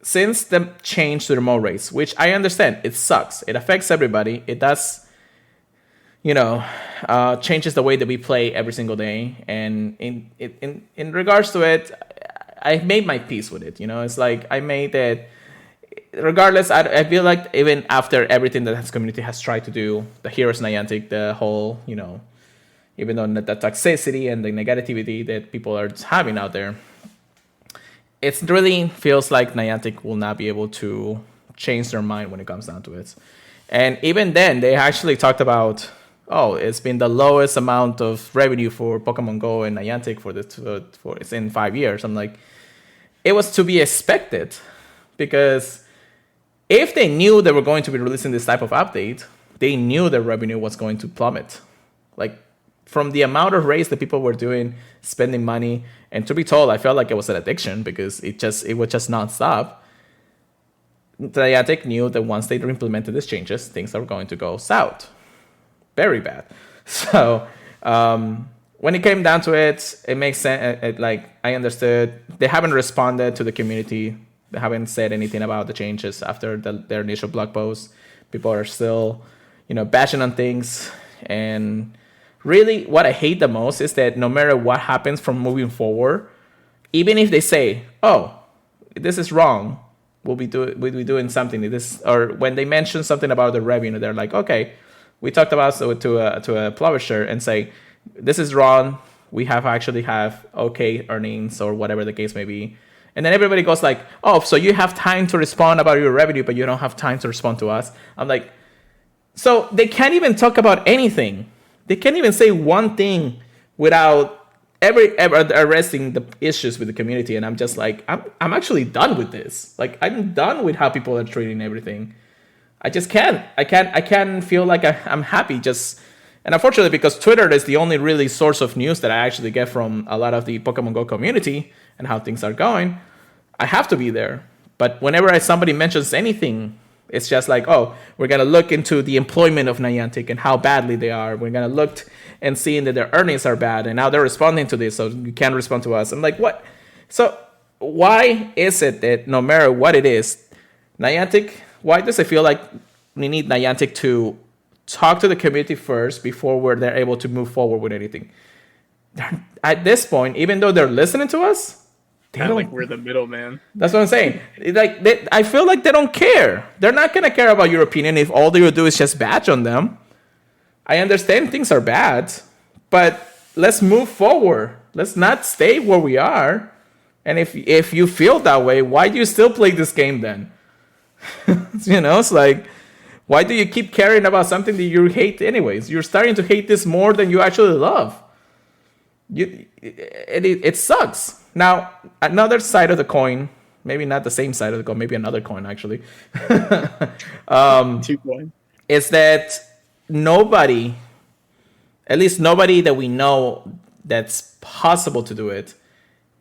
since the change to the remote race, which I understand, it sucks. It affects everybody. It does, changes the way that we play every single day. And in regards to it, I made my peace with it. It's like I made it. Regardless, I feel like even after everything that this community has tried to do, the heroes Niantic, the whole, even though the toxicity and the negativity that people are having out there, it really feels like Niantic will not be able to change their mind when it comes down to it. And even then, they actually talked about, it's been the lowest amount of revenue for Pokemon Go and Niantic for it's in 5 years. I'm like, it was to be expected, because if they knew they were going to be releasing this type of update, they knew their revenue was going to plummet. Like, from the amount of raids that people were doing, spending money, and to be told, I felt like it was an addiction because it was just nonstop. Niantic knew that once they implemented these changes, things are going to go south. Very bad. So when it came down to it, it makes sense. I understood. They haven't responded to the community. They haven't said anything about the changes after their initial blog post. People are still, bashing on things. And really, what I hate the most is that no matter what happens from moving forward, even if they say, this is wrong, we'll be doing something. Or when they mention something about the revenue, they're like, okay, we talked about to a publisher and say, this is wrong. We actually have okay earnings or whatever the case may be. And then everybody goes like, so you have time to respond about your revenue, but you don't have time to respond to us. I'm like, so they can't even talk about anything. They can't even say one thing without ever addressing the issues with the community. And I'm just like, I'm actually done with this. Like, I'm done with how people are treating everything. I just can't. I can't feel like I'm happy. And unfortunately, because Twitter is the only really source of news that I actually get from a lot of the Pokemon Go community and how things are going, I have to be there. But whenever somebody mentions anything, it's just like, we're going to look into the employment of Niantic and how badly they are. We're going to look and seeing that their earnings are bad, and now they're responding to this, so you can't respond to us. I'm like, what? So why is it that no matter what it is, Niantic, why does it feel like we need Niantic to talk to the community first before they're able to move forward with anything? At this point, even though they're listening to us, they don't, like we're the middleman. That's what I'm saying. I feel like they don't care. They're not going to care about your opinion if all they will do is just badge on them. I understand things are bad, but let's move forward. Let's not stay where we are. And if you feel that way, why do you still play this game then? It's like, why do you keep caring about something that you hate anyways? You're starting to hate this more than you actually love. It sucks. Now, another side of the coin, maybe not the same side of the coin, maybe another coin actually, 2 coin, is that nobody, at least nobody that we know that's possible to do it,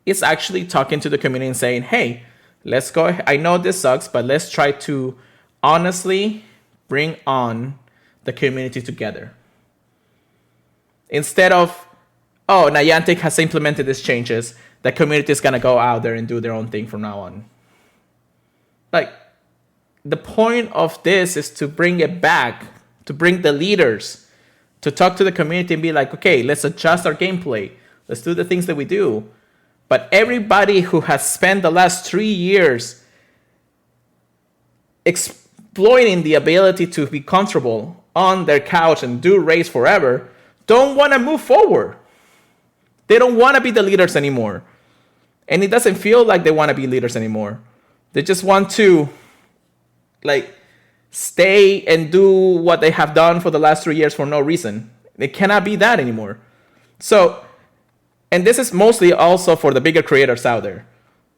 is actually talking to the community and saying, hey, let's go ahead. I know this sucks, but let's try to honestly bring on the community together. Instead of, Niantic has implemented these changes, the community is going to go out there and do their own thing from now on. Like, the point of this is to bring it back, to bring the leaders, to talk to the community and be like, okay, let's adjust our gameplay. Let's do the things that we do. But everybody who has spent the last 3 years exploiting the ability to be comfortable on their couch and do raids forever don't want to move forward. They don't want to be the leaders anymore. And it doesn't feel like they want to be leaders anymore. They just want to stay and do what they have done for the last 3 years for no reason. They cannot be that anymore. So, and this is mostly also for the bigger creators out there.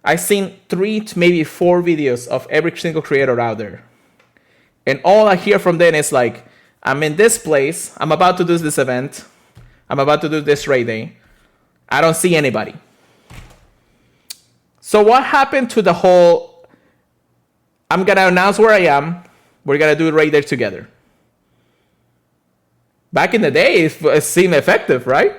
I've seen 3 to maybe 4 videos of every single creator out there. And all I hear from them is like, I'm in this place, I'm about to do this event, I'm about to do this raid day, I don't see anybody. So what happened to the whole, I'm going to announce where I am, we're going to do raid day together? Back in the day, it seemed effective, right?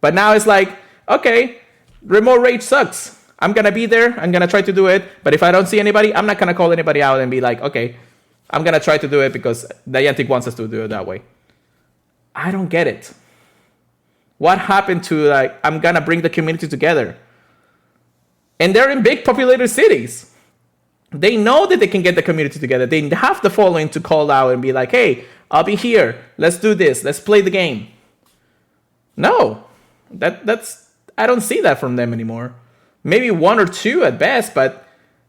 But now it's like, okay, remote raid sucks. I'm going to be there, I'm going to try to do it, but if I don't see anybody, I'm not going to call anybody out and be like, okay, I'm going to try to do it because Niantic wants us to do it that way. I don't get it. What happened to I'm going to bring the community together? And they're in big populated cities. They know that they can get the community together. They have the following to call out and be like, hey, I'll be here. Let's do this. Let's play the game. No, that's I don't see that from them anymore. Maybe one or two at best, but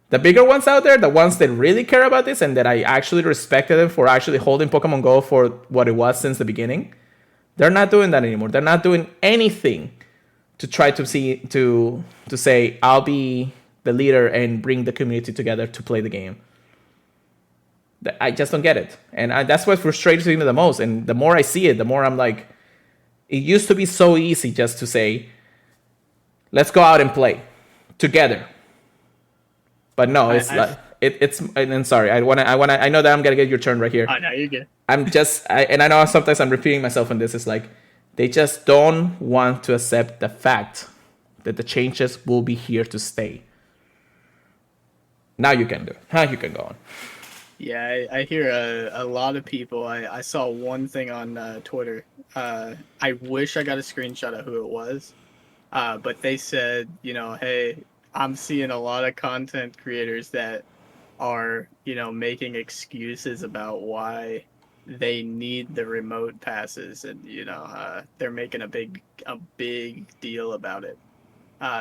the bigger ones out there, the ones that really care about this and that I actually respected them for actually holding Pokemon Go for what it was since the beginning, they're not doing that anymore. They're not doing anything to try to say I'll be the leader and bring the community together to play the game. I just don't get it, and that's what frustrates me the most. And the more I see it, the more I'm like, it used to be so easy just to say, let's go out and play together. But no, and sorry, I know that I'm gonna get your turn right here. Oh no, you're good. And I know sometimes I'm repeating myself on this. It's like they just don't want to accept the fact that the changes will be here to stay. Now you can do it. Now you can go on. Yeah, I hear a lot of people. I saw one thing on Twitter. I wish I got a screenshot of who it was. But they said, hey, I'm seeing a lot of content creators that are, making excuses about why they need the remote passes, and they're making a big deal about it.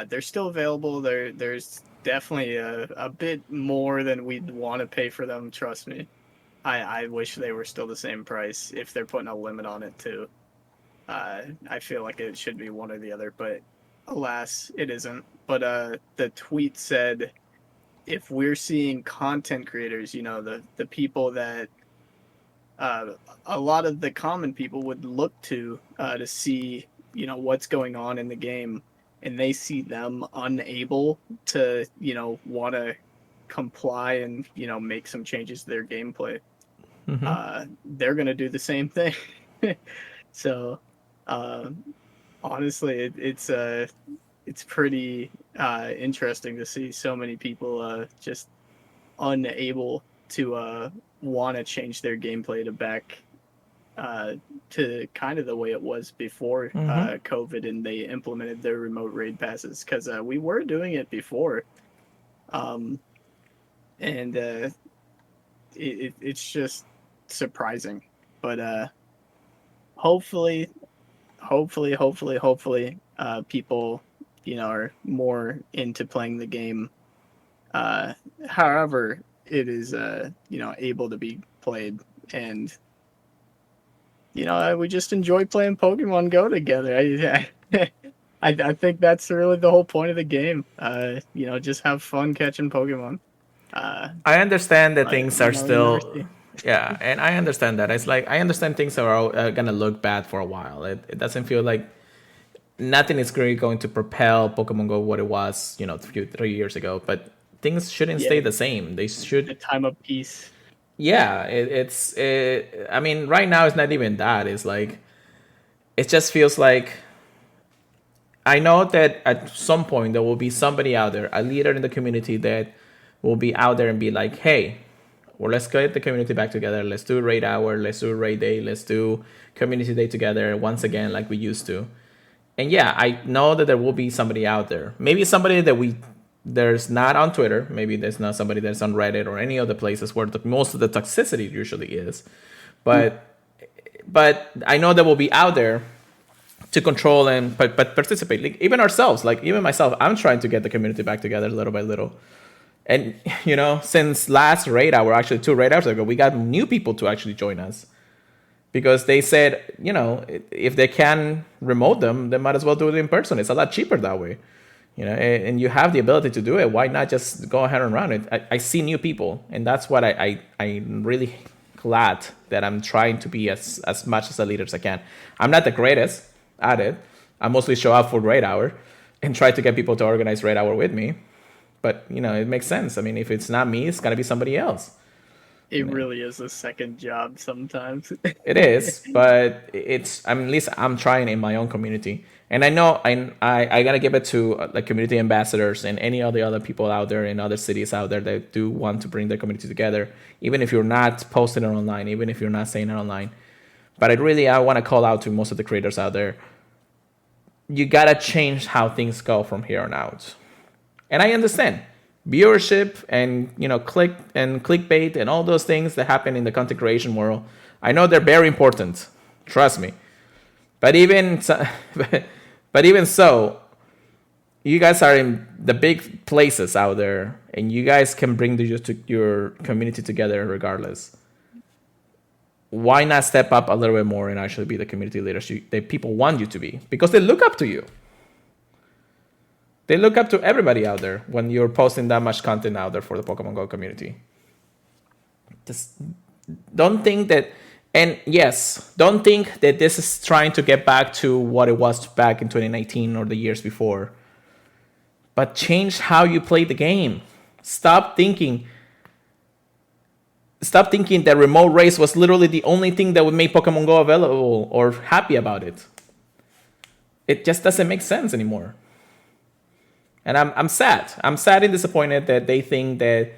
They're still available. There's definitely a bit more than we'd want to pay for them. Trust me. I wish they were still the same price if they're putting a limit on it too. I feel like it should be one or the other, but alas, it isn't. But the tweet said, if we're seeing content creators, the people that a lot of the common people would look to see, what's going on in the game, and they see them unable to, want to comply and, make some changes to their gameplay, they're going to do the same thing. So, honestly, it's pretty interesting to see so many people just unable to want to change their gameplay to back to kind of the way it was before COVID, and they implemented their remote raid passes, because we were doing it before, and it's just surprising. But hopefully people are more into playing the game, however it is able to be played. And we just enjoy playing Pokemon Go together. I think that's really the whole point of the game. Just have fun catching Pokemon. I understand that things are still, yeah, and I understand that. It's like, I understand things are gonna look bad for a while. It doesn't feel like nothing is really going to propel Pokemon Go what it was, 3 years ago. But things shouldn't stay the same. They should. The time of peace. Yeah, I mean, right now it's not even that. It's like, it just feels like, I know that at some point there will be somebody out there, a leader in the community, that will be out there and be like, hey, well, let's get the community back together. Let's do raid hour. Let's do raid day. Let's do community day together once again, like we used to. And yeah, I know that there will be somebody out there. Maybe somebody that there's not on Twitter. Maybe there's not somebody that's on Reddit or any other places where most of the toxicity usually is. But I know that will be out there to control and but participate. Like, even ourselves, like even myself, I'm trying to get the community back together little by little. And since last raid hour, actually 2 raid hours ago, we got new people to actually join us, because they said, if they can remote them, they might as well do it in person. It's a lot cheaper that way. And you have the ability to do it. Why not just go ahead and run it? I see new people, and that's what I'm really glad that I'm trying to be as much as a leader as I can. I'm not the greatest at it. I mostly show up for raid hour and try to get people to organize raid hour with me. But, it makes sense. I mean, if it's not me, it's got to be somebody else. It really is a second job sometimes. It is, but at least I'm trying in my own community. And I know I got to give it to like community ambassadors and any of the other people out there in other cities out there that do want to bring their community together, even if you're not posting it online, even if you're not saying it online. But I want to call out to most of the creators out there. You got to change how things go from here on out. And I understand viewership and clickbait and all those things that happen in the content creation world. I know they're very important. Trust me. But even so, but even so, you guys are in the big places out there, and you guys can bring your community together regardless. Why not step up a little bit more and actually be the community leaders that people want you to be? Because they look up to you. They look up to everybody out there when you're posting that much content out there for the Pokemon Go community. Just don't think that, and yes, don't think that this is trying to get back to what it was back in 2019 or the years before. But change how you play the game. Stop thinking that remote race was literally the only thing that would make Pokemon Go available or happy about it. It just doesn't make sense anymore. And I'm sad. I'm sad and disappointed that they think that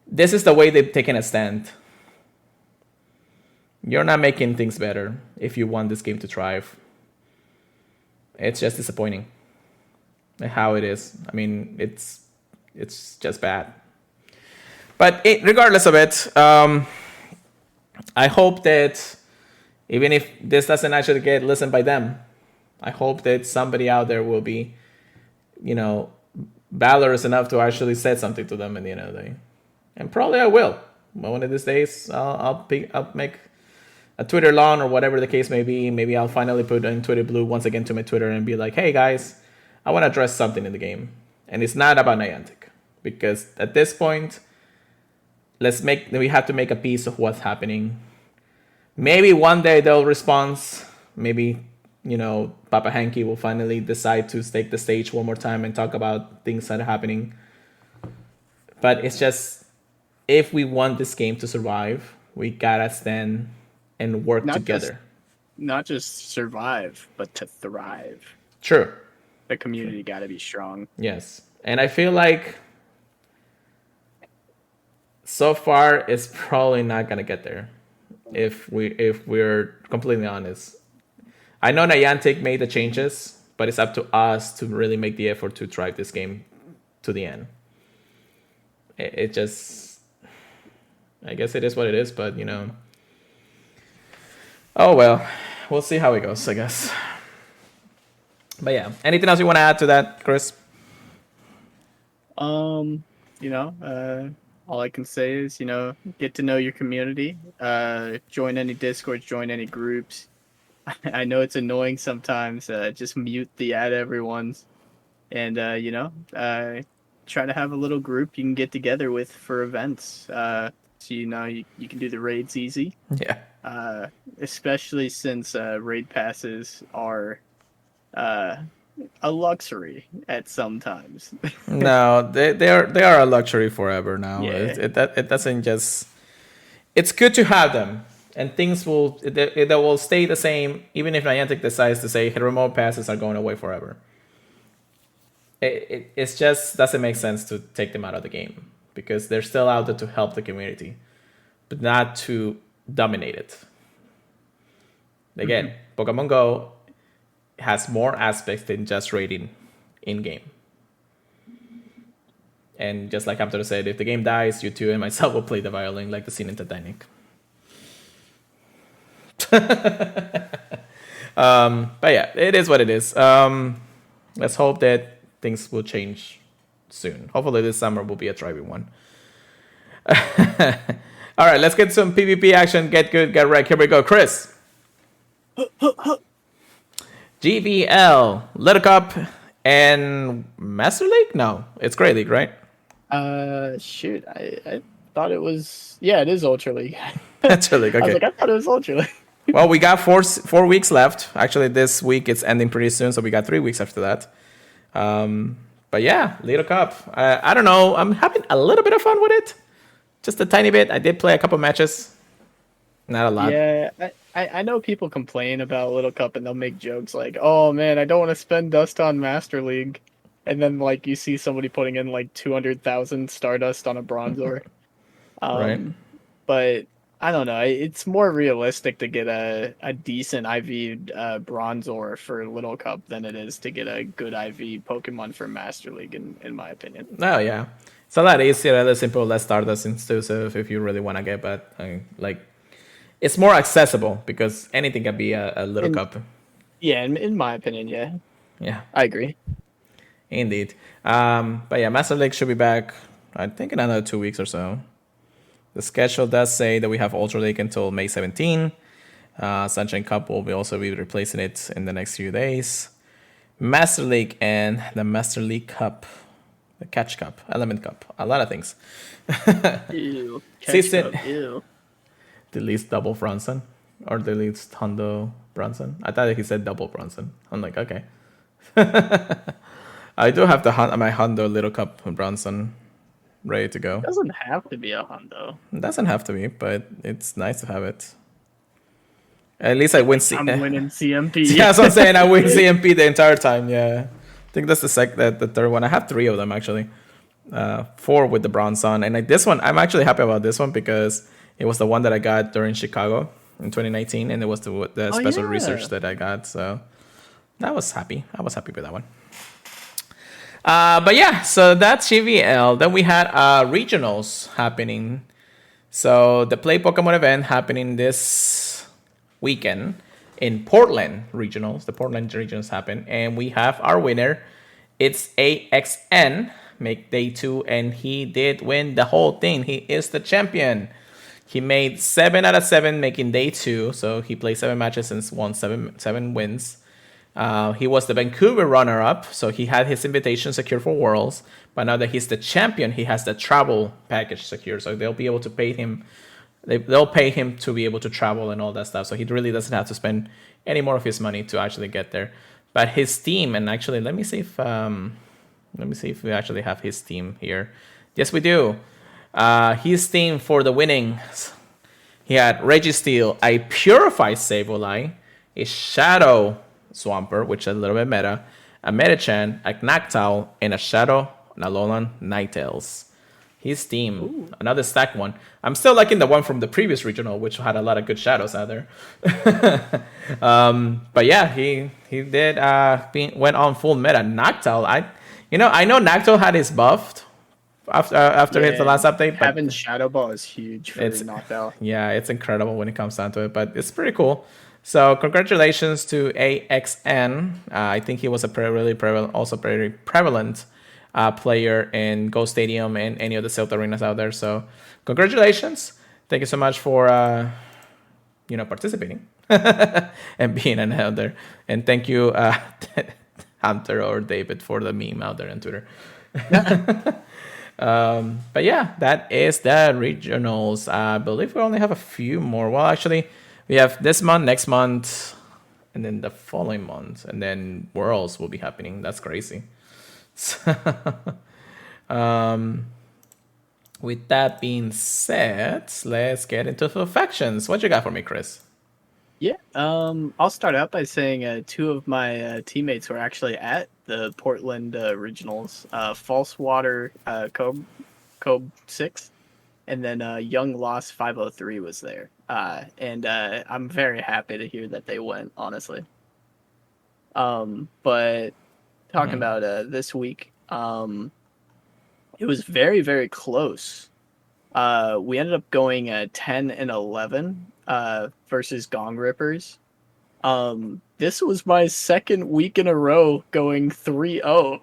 this is the way they've taken a stand. You're not making things better if you want this game to thrive. It's just disappointing how it is. I mean, it's just bad. But regardless of it, I hope that even if this doesn't actually get listened by them, I hope that somebody out there will be, valorous enough to actually say something to them at the end of the day. And probably I will. One of these days, I'll make a Twitter lawn or whatever the case may be. Maybe I'll finally put in Twitter Blue once again to my Twitter and be like, hey guys, I want to address something in the game. And it's not about Niantic. Because at this point, we have to make a piece of what's happening. Maybe one day they'll respond. Maybe, Papa Hanky will finally decide to take the stage one more time and talk about things that are happening. But it's just, if we want this game to survive, we gotta stand and work together. Not just survive, but to thrive. True. The community gotta be strong. Yes. And I feel like so far it's probably not gonna get there. If we're completely honest. I know Niantic made the changes, but it's up to us to really make the effort to drive this game to the end. It just, I guess it is what it is, but oh well, we'll see how it goes, I guess. But yeah, anything else you want to add to that, Chris? All I can say is, get to know your community, join any Discords, join any groups. I know it's annoying sometimes. Just mute the ad everyone's, and try to have a little group you can get together with for events. So you can do the raids easy. Yeah. Especially since raid passes are a luxury at some times. No, they are a luxury forever now. Yeah. It doesn't just. It's good to have them. And things will stay the same, even if Niantic decides to say remote passes are going away forever. It just doesn't make sense to take them out of the game because they're still out there to help the community, but not to dominate it. Again, Pokemon Go has more aspects than just raiding in-game. And just like Hamster said, if the game dies, you two and myself will play the violin like the scene in Titanic. But yeah, it is what it is. Let's hope that things will change soon. Hopefully this summer will be a thriving one. All right, let's get some PvP action. Get good, get wrecked. Here we go, Chris. GVL, Little Cup, and Master League? No, it's Great League, right? Shoot, I thought it was. Yeah, it is Ultra League. Ultra League, okay. I thought it was Ultra League. Well, we got 4 weeks left. Actually, this week it's ending pretty soon, so we got 3 weeks after that. But yeah, Little Cup. I don't know. I'm having a little bit of fun with it. Just a tiny bit. I did play a couple matches. Not a lot. Yeah, I know people complain about Little Cup and they'll make jokes like, oh man, I don't want to spend dust on Master League. And then like you see somebody putting in like 200,000 Stardust on a Bronzor. Right. But I don't know. It's more realistic to get a decent IV Bronzor for Little Cup than it is to get a good IV Pokemon for Master League, in my opinion. Oh yeah, it's a lot easier, less simple, less Stardust intrusive if you really want to get, but like it's more accessible because anything can be a little And cup. yeah, in my opinion, yeah, Yeah, I agree. indeed. But yeah, Master League should be back. I think in another 2 weeks or so. The schedule does say that we have Ultra League until May 17. Sunshine Cup will be also be replacing it in the next few days. Master League and the Master League Cup, the Catch Cup, Element Cup, a lot of things. Ew, catch Season cup. Ew. deletes double Bronson or deletes Hondo Bronson. I thought he said double Bronson. I'm like, okay. I do have my Hondo Little Cup Bronson ready to go. Doesn't have to be a Hundo. It doesn't have to be, but it's nice to have it. At least I win. I'm winning Yeah, CMP. that's what I'm saying. I win CMP the entire time. Yeah, I think that's the third one. I have three of them actually. Four with the Bronson, and like this one, I'm actually happy about this one because it was the one that I got during Chicago in 2019, and it was the Oh special yeah. research that I got. So that was happy. I was happy with that one. But yeah, so that's GVL. Then we had regionals happening. So the Play Pokemon event happening this weekend in Portland regionals. The Portland regionals happen, and we have our winner. It's AXN, make day 2, and he did win the whole thing. He is the champion. He made 7 out of 7, making day 2. So he played 7 matches and won seven wins. He was the Vancouver runner-up, so he had his invitation secured for Worlds. But now that he's the champion, he has the travel package secured, so they'll be able to pay him. They'll pay him to be able to travel and all that stuff. So he really doesn't have to spend any more of his money to actually get there. But his team, and actually, let me see if we actually have his team here. Yes, we do. His team for the winnings. He had Registeel, a Purified Sableye, a Shadow Swampert, which is a little bit meta, a Metachan, a Nactowl, and a Shadow Alolan Ninetales. His team, Ooh. another stacked one. I'm still liking the one from the previous regional, which had a lot of good shadows out there. But yeah, he did went on full meta. Nactowl, I know Nactowl had his buffed after his the last update, but Having Shadow Ball is huge for it's Knockout. yeah, it's incredible when it comes down to it, but it's pretty cool. So congratulations to AXN. I think he was a very prevalent player in Go Stadium and any of the Silph arenas out there. So congratulations. Thank you so much for participating and being an out there. And thank you, Hunter or David, for the meme out there on Twitter. But yeah, that is the regionals. I believe we only have a few more. Well, actually, we have this month, next month, and then the following month, and then Worlds will be happening. That's crazy. With that being said, let's get into the factions. What you got for me, Chris? Yeah. I'll start out by saying two of my teammates were actually at the Portland regionals. False Water Cobe 6, and then Young Lost 503 was there. And I'm very happy to hear that they went, honestly. But talking about this week, it was very, very close. We ended up going 10 and 11 versus Gong Rippers. This was my second week in a row going 3-0.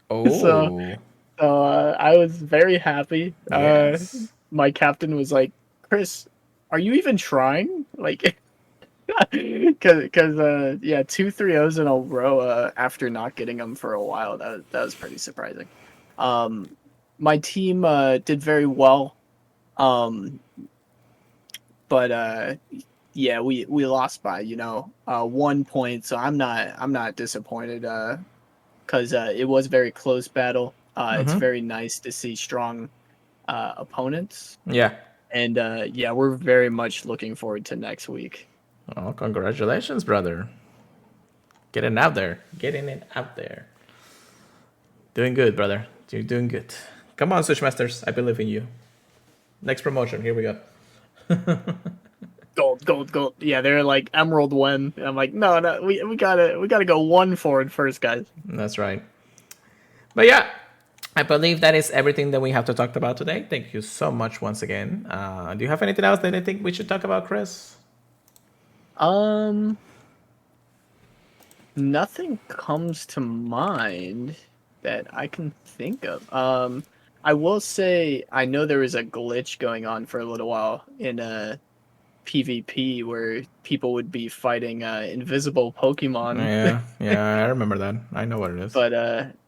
Oh, So I was very happy. yes. My captain was like, "Chris, are you even trying?" Like, because yeah, 2 3-0s in a row after not getting them for a while. That was pretty surprising. My team did very well. But yeah, we lost by 1 point. So I'm not disappointed. Because it was a very close battle. It's very nice to see strong opponents. Yeah. And yeah, we're very much looking forward to next week. Oh, congratulations, brother. Getting out there. Getting it out there. Doing good, brother. You're doing good. Come on, Switchmasters. I believe in you. Next promotion. Here we go. Gold, gold, gold. Yeah, they're like emerald when. I'm like, no, no, we gotta go one forward first, guys. That's right. But yeah, I believe that is everything that we have to talk about today. Thank you so much once again. Do you have anything else that I think we should talk about, Chris? Um, Nothing comes to mind that I can think of. I will say I know there was a glitch going on for a little while in PvP where people would be fighting invisible Pokemon, Yeah, yeah, I remember that. I know what it is. but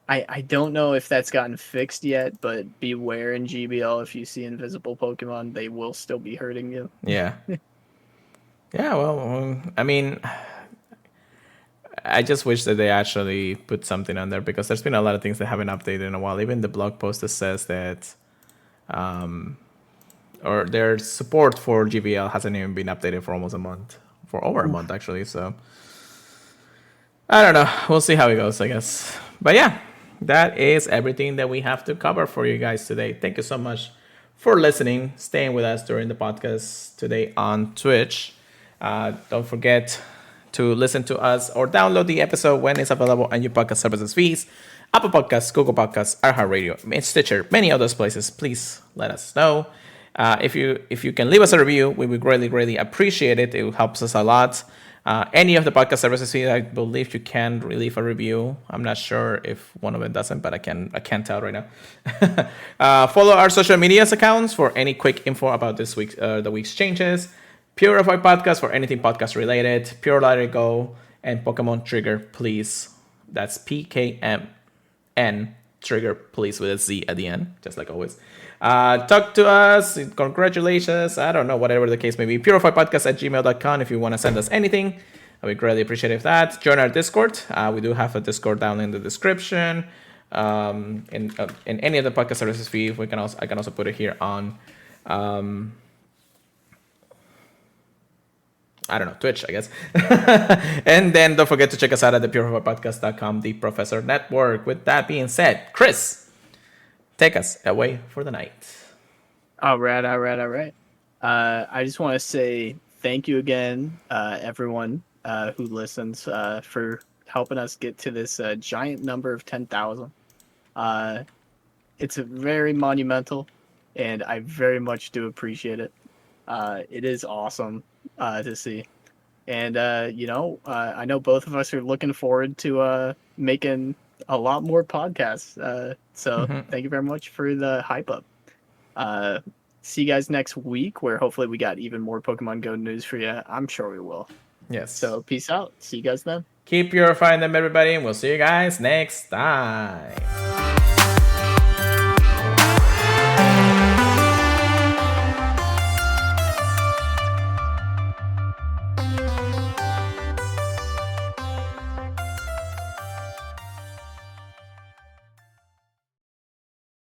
I don't know if that's gotten fixed yet. But beware in GBL, if you see invisible Pokemon, they will still be hurting you. Yeah. Yeah, well, I mean, I just wish that they actually put something on there because there's been a lot of things that haven't updated in a while. Even the blog post that says that, or their support for GBL hasn't even been updated for almost a month, for over a month Oof. actually. So I don't know. We'll see how it goes, I guess. But yeah, that is everything that we have to cover for you guys today. Thank you so much for listening, staying with us during the podcast today on Twitch. Don't forget to listen to us or download the episode when it's available on your podcast services feeds, Apple Podcasts, Google Podcasts, iHeartRadio, Stitcher, many of those places. Please let us know. If you can leave us a review, we would greatly appreciate it. It helps us a lot. Any of the podcast services, I believe you can leave a review. I'm not sure if one of them doesn't, but I can't tell right now. Follow our social medias accounts for any quick info about the week's changes. Purified Podcast for anything podcast related. Pure Let It Go and Pokemon Trigger Please. That's PKMN Trigger Please with a Z at the end, just like always. Talk to us. Congratulations. I don't know, whatever the case may be. Purifiedpodcast@gmail.com if you want to send us anything. I would greatly appreciate that. Join our Discord. We do have a Discord down in the description. In any of the podcast services feed, I can also put it here on I don't know, Twitch, I guess. And then don't forget to check us out at thepurifiedpodcast.com, the Professor Network. With that being said, Chris, take us away for the night. All right, all right, all right. I just want to say thank you again, everyone who listens, for helping us get to this giant number of 10,000. It's a very monumental, and I very much do appreciate it. It is awesome to see. And, I know both of us are looking forward to making a lot more podcasts. So thank you very much for the hype up. See you guys next week, where hopefully we got even more Pokemon Go news for you. I'm sure we will. Yes. So peace out. See you guys then. Keep purifying them, everybody, and we'll see you guys next time.